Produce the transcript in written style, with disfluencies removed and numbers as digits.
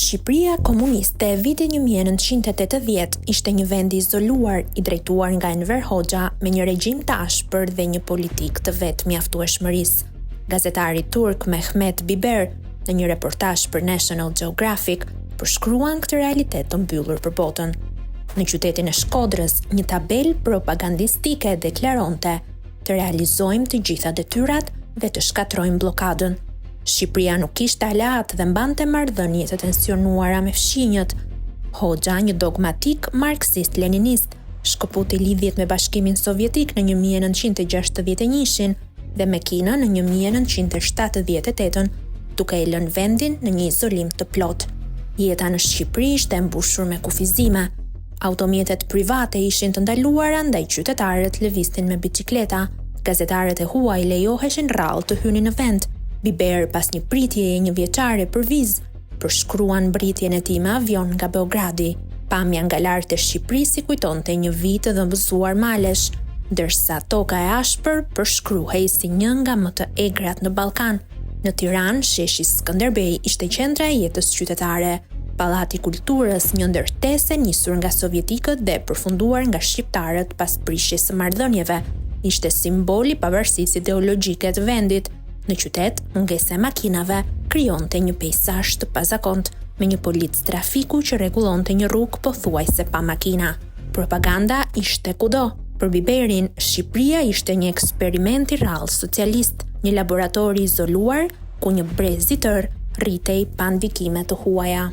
Shqipëria komuniste e vitit 1980 ishte një vend i izoluar, i drejtuar nga Enver Hoxha me një regjim të ashpër dhe një politik të vetë mjaftueshmërisë. Gazetari turk Mehmet Biber, në një reportazh për National Geographic, përshkruan këtë realitet të mbyllur për botën. Në qytetin e Shkodrës, një tabel propagandistike deklaronte: "Të realizojmë të gjitha detyrat dhe të shkatrojmë bllokadën." Shqipëria nuk kishte aleat dhe mbante marrëdhënie të tensionuara me fshinjët. Hoxha, një dogmatik marksist-leninist, shkëputi lidhjet me Bashkimin Sovjetik në 1961 dhe me Kinën në 1978, duke i lënë vendin në një izolim të plot. Jeta në Shqipëri ishte mbushur me kufizime. Automjetet private ishin të ndaluara ndaj qytetarët lëviznin me bicikleta. Gazetarët e huaj lejoheshin rrallë të hynin në vend. Biber, pas një pritjeje 1 vjeçare për vizë, përshkruan mbritjen e tij me avion nga Beogradi. Pamja nga lart e Shqipërisë kujtonte një vit të dhëmbëzuar malesh, ndërsa toka e ashpër përshkruhej si një nga më të egrat në Ballkan. Në Tiranë, sheshi Skënderbej ishte qendra e jetës qytetare. Pallati i Kulturës, një ndërtesë nisur nga sovjetikët dhe përfunduar nga shqiptarët pas prishjes së marrëdhënieve, ishte simboli pavarësisë ideologjike të vendit. Në qytet, mungesa e makinave krijonte një peizazh të pazakont, me një policë trafiku që rregullonte një rrugë pothuajse pa makina. Propaganda ishte kudo. Për Biberin, Shqipëria ishte një eksperiment i rrallë socialist, një laborator i izoluar ku një brez i tërë rritej pa ndikime të huaja.